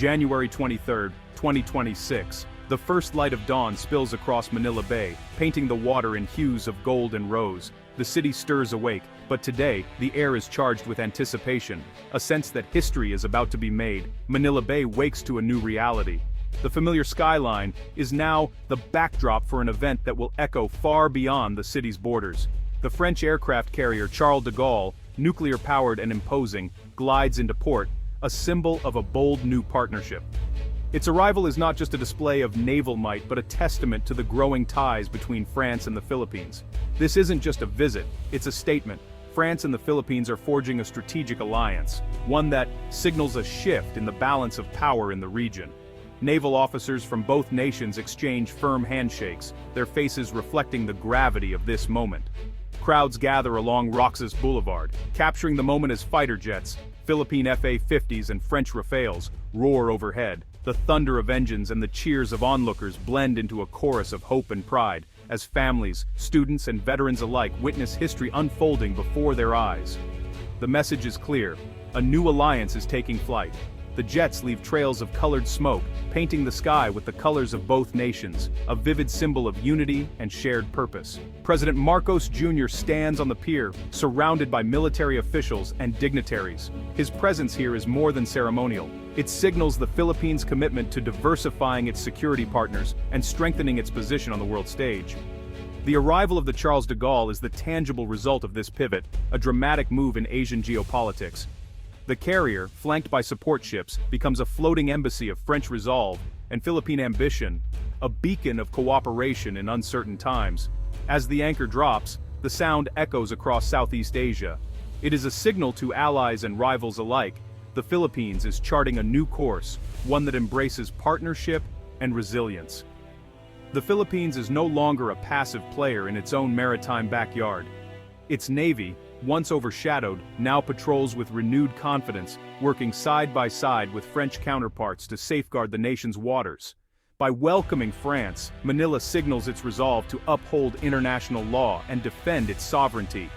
January 23, 2026, the first light of dawn spills across Manila Bay, painting the water in hues of gold and rose. The city stirs awake, but today, the air is charged with anticipation, a sense that history is about to be made. Manila Bay wakes to a new reality. The familiar skyline is now the backdrop for an event that will echo far beyond the city's borders. The French aircraft carrier Charles de Gaulle, nuclear-powered and imposing, glides into port, a symbol of a bold new partnership. Its arrival is not just a display of naval might but a testament to the growing ties between France and the Philippines. This isn't just a visit, it's a statement. France and the Philippines are forging a strategic alliance, one that signals a shift in the balance of power in the region. Naval officers from both nations exchange firm handshakes, their faces reflecting the gravity of this moment. Crowds gather along Roxas Boulevard, capturing the moment as fighter jets, Philippine FA-50s and French Rafales, roar overhead. The thunder of engines and the cheers of onlookers blend into a chorus of hope and pride, as families, students and veterans alike witness history unfolding before their eyes. The message is clear: a new alliance is taking flight. The jets leave trails of colored smoke, painting the sky with the colors of both nations, a vivid symbol of unity and shared purpose. President Marcos Jr. stands on the pier, surrounded by military officials and dignitaries. His presence here is more than ceremonial. It signals the Philippines' commitment to diversifying its security partners and strengthening its position on the world stage. The arrival of the Charles de Gaulle is the tangible result of this pivot, a dramatic move in Asian geopolitics. The carrier, flanked by support ships, becomes a floating embassy of French resolve and Philippine ambition, a beacon of cooperation in uncertain times. As the anchor drops, the sound echoes across Southeast Asia. It is a signal to allies and rivals alike. The Philippines is charting a new course, one that embraces partnership and resilience. The Philippines is no longer a passive player in its own maritime backyard. Its navy, once overshadowed, now patrols with renewed confidence, working side by side with French counterparts to safeguard the nation's waters. By welcoming France, Manila signals its resolve to uphold international law and defend its sovereignty.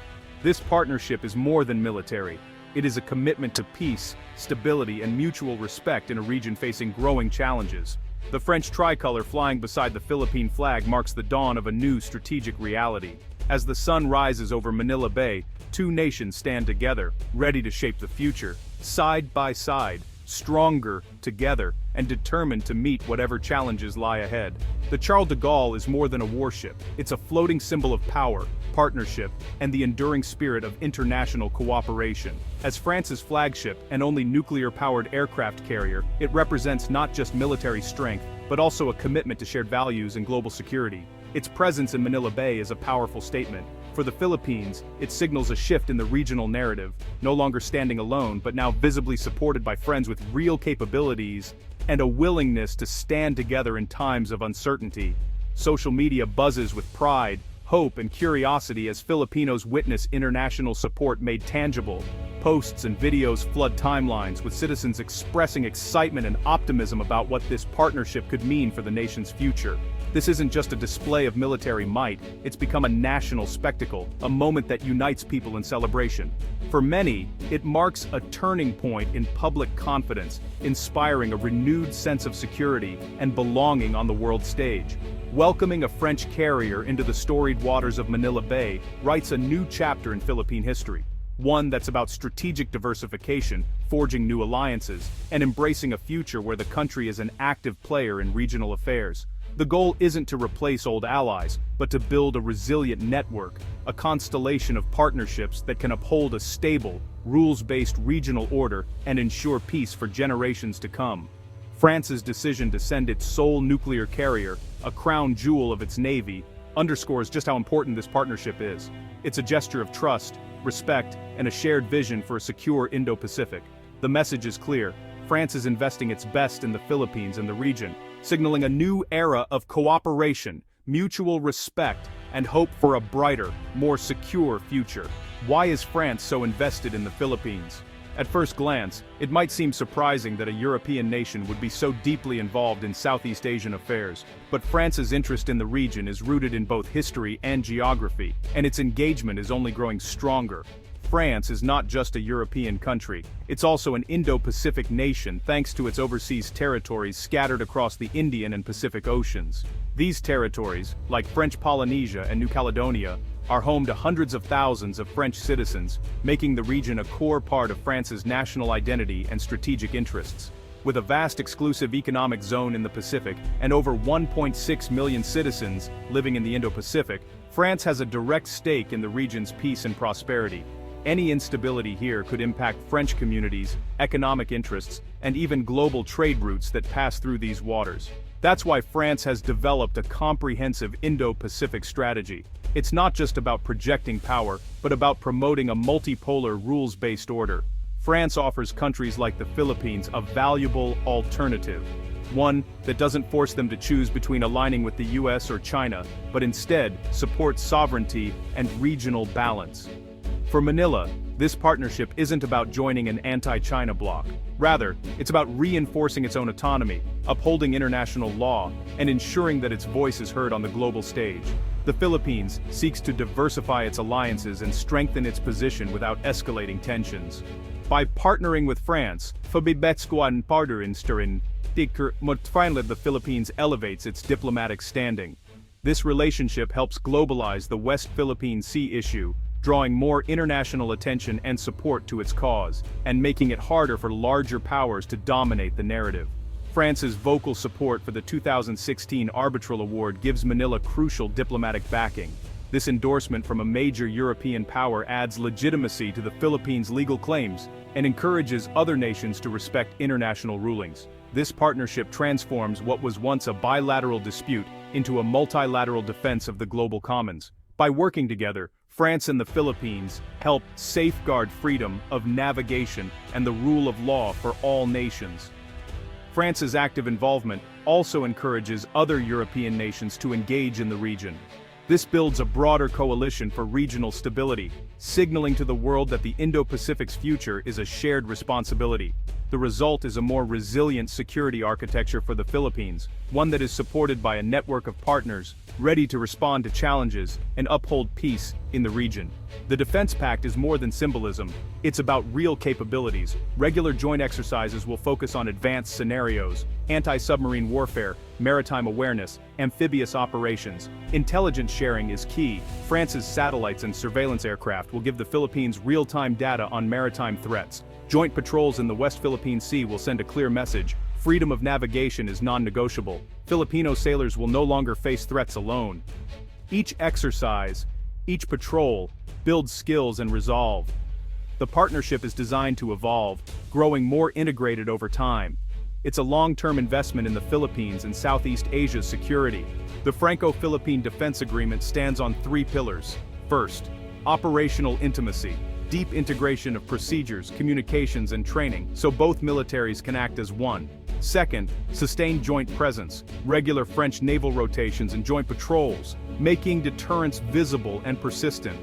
This partnership is more than military. It is a commitment to peace, stability, and mutual respect in a region facing growing challenges. The French tricolor flying beside the Philippine flag marks the dawn of a new strategic reality. As the sun rises over Manila Bay, two nations stand together, ready to shape the future, side by side, stronger together, and determined to meet whatever challenges lie ahead. The Charles de Gaulle is more than a warship. It's a floating symbol of power, partnership, and the enduring spirit of international cooperation. As France's flagship and only nuclear-powered aircraft carrier, it represents not just military strength, but also a commitment to shared values and global security. Its presence in Manila Bay is a powerful statement. For the Philippines, it signals a shift in the regional narrative, no longer standing alone but now visibly supported by friends with real capabilities and a willingness to stand together in times of uncertainty. Social media buzzes with pride, hope, and curiosity as Filipinos witness international support made tangible. Posts and videos flood timelines with citizens expressing excitement and optimism about what this partnership could mean for the nation's future. This isn't just a display of military might, it's become a national spectacle, a moment that unites people in celebration. For many, it marks a turning point in public confidence, inspiring a renewed sense of security and belonging on the world stage. Welcoming a French carrier into the storied waters of Manila Bay writes a new chapter in Philippine history. One that's about strategic diversification, forging new alliances, and embracing a future where the country is an active player in regional affairs. The goal isn't to replace old allies, but to build a resilient network, a constellation of partnerships that can uphold a stable, rules-based regional order and ensure peace for generations to come. France's decision to send its sole nuclear carrier, a crown jewel of its navy, underscores just how important this partnership is. It's a gesture of trust, respect, and a shared vision for a secure Indo-Pacific. The message is clear: France is investing its best in the Philippines and the region, signaling a new era of cooperation, mutual respect, and hope for a brighter, more secure future. Why is France so invested in the Philippines? At first glance, it might seem surprising that a European nation would be so deeply involved in Southeast Asian affairs, but France's interest in the region is rooted in both history and geography, and its engagement is only growing stronger. France is not just a European country, it's also an Indo-Pacific nation thanks to its overseas territories scattered across the Indian and Pacific Oceans. These territories, like French Polynesia and New Caledonia, are home to hundreds of thousands of French citizens, making the region a core part of France's national identity and strategic interests. With a vast exclusive economic zone in the Pacific and over 1.6 million citizens living in the Indo-Pacific, France has a direct stake in the region's peace and prosperity. Any instability here could impact French communities, economic interests, and even global trade routes that pass through these waters. That's why France has developed a comprehensive Indo-Pacific strategy. It's not just about projecting power, but about promoting a multipolar rules-based order. France offers countries like the Philippines a valuable alternative. One that doesn't force them to choose between aligning with the US or China, but instead supports sovereignty and regional balance. For Manila, this partnership isn't about joining an anti-China bloc. Rather, it's about reinforcing its own autonomy, upholding international law, and ensuring that its voice is heard on the global stage. The Philippines seeks to diversify its alliances and strengthen its position without escalating tensions. By partnering with France, finally the Philippines elevates its diplomatic standing. This relationship helps globalize the West Philippine Sea issue, drawing more international attention and support to its cause, and making it harder for larger powers to dominate the narrative. France's vocal support for the 2016 Arbitral Award gives Manila crucial diplomatic backing. This endorsement from a major European power adds legitimacy to the Philippines' legal claims and encourages other nations to respect international rulings. This partnership transforms what was once a bilateral dispute into a multilateral defense of the global commons. By working together, France and the Philippines help safeguard freedom of navigation and the rule of law for all nations. France's active involvement also encourages other European nations to engage in the region. This builds a broader coalition for regional stability, signaling to the world that the Indo-Pacific's future is a shared responsibility. The result is a more resilient security architecture for the Philippines, one that is supported by a network of partners, ready to respond to challenges and uphold peace in the region. The Defense Pact is more than symbolism, it's about real capabilities. Regular joint exercises will focus on advanced scenarios, anti-submarine warfare, maritime awareness, amphibious operations. Intelligence sharing is key. France's satellites and surveillance aircraft will give the Philippines real-time data on maritime threats. Joint patrols in the West Philippine Sea will send a clear message: freedom of navigation is non-negotiable. Filipino sailors will no longer face threats alone. Each exercise, each patrol, builds skills and resolve. The partnership is designed to evolve, growing more integrated over time. It's a long-term investment in the Philippines and Southeast Asia's security. The Franco-Philippine Defense Agreement stands on three pillars. First, operational intimacy. Deep integration of procedures, communications, and training, so both militaries can act as one. Second, sustained joint presence, regular French naval rotations and joint patrols, making deterrence visible and persistent.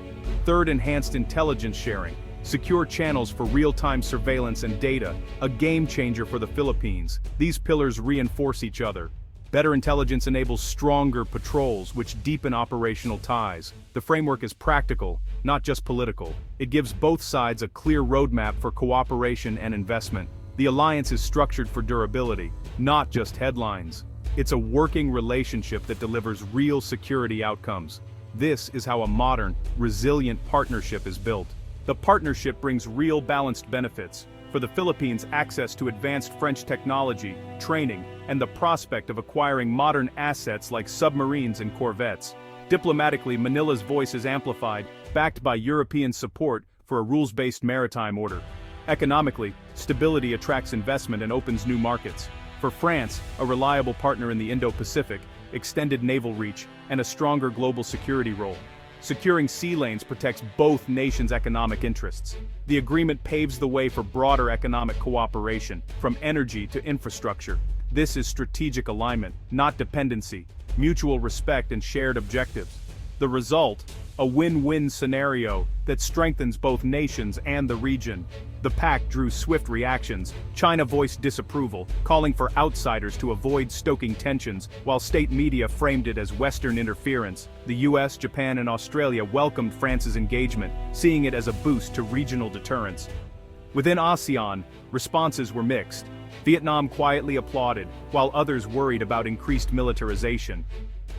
Third, enhanced intelligence sharing, secure channels for real-time surveillance and data, a game changer for the Philippines. These pillars reinforce each other. Better intelligence enables stronger patrols, which deepen operational ties. The framework is practical, not just political. It gives both sides a clear roadmap for cooperation and investment. The alliance is structured for durability, not just headlines. It's a working relationship that delivers real security outcomes. This is how a modern, resilient partnership is built. The partnership brings real balanced benefits. For the Philippines, access to advanced French technology, training, and the prospect of acquiring modern assets like submarines and corvettes. Diplomatically, Manila's voice is amplified, backed by European support for a rules-based maritime order. Economically, stability attracts investment and opens new markets. For France, a reliable partner in the Indo-Pacific, extended naval reach, and a stronger global security role. Securing sea lanes protects both nations' economic interests. The agreement paves the way for broader economic cooperation, from energy to infrastructure. This is strategic alignment, not dependency, mutual respect and shared objectives. The result? A win-win scenario that strengthens both nations and the region. The pact drew swift reactions. China voiced disapproval, calling for outsiders to avoid stoking tensions, while state media framed it as Western interference. The US, Japan, and Australia welcomed France's engagement, seeing it as a boost to regional deterrence. Within ASEAN, responses were mixed. Vietnam quietly applauded, while others worried about increased militarization.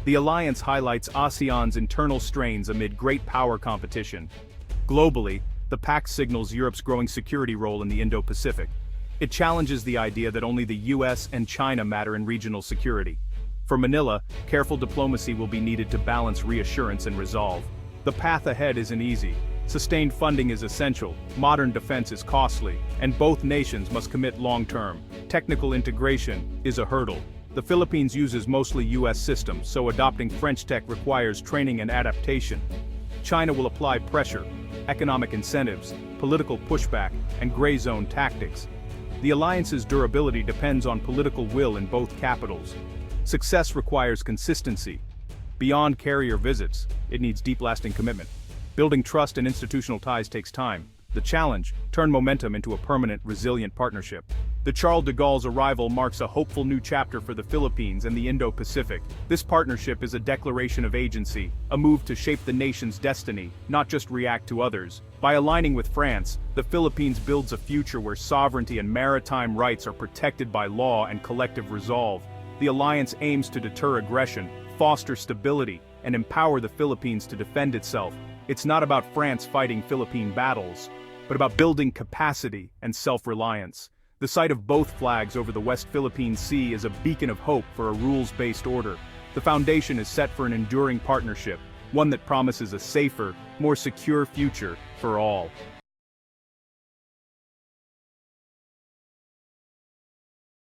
The alliance highlights ASEAN's internal strains amid great power competition. Globally, the pact signals Europe's growing security role in the Indo-Pacific. It challenges the idea that only the US and China matter in regional security. For Manila, careful diplomacy will be needed to balance reassurance and resolve. The path ahead isn't easy. Sustained funding is essential, modern defense is costly, and both nations must commit long-term. Technical integration is a hurdle. The Philippines uses mostly US systems, so adopting French tech requires training and adaptation. China will apply pressure, economic incentives, political pushback, and gray zone tactics. The alliance's durability depends on political will in both capitals. Success requires consistency. Beyond carrier visits, it needs deep lasting commitment. Building trust and institutional ties takes time. The challenge: turn momentum into a permanent, resilient partnership. The Charles de Gaulle's arrival marks a hopeful new chapter for the Philippines and the Indo-Pacific. This partnership is a declaration of agency, a move to shape the nation's destiny, not just react to others. By aligning with France, the Philippines builds a future where sovereignty and maritime rights are protected by law and collective resolve. The alliance aims to deter aggression, foster stability, and empower the Philippines to defend itself. It's not about France fighting Philippine battles, but about building capacity and self-reliance. The sight of both flags over the West Philippine Sea is a beacon of hope for a rules-based order. The foundation is set for an enduring partnership, one that promises a safer, more secure future for all.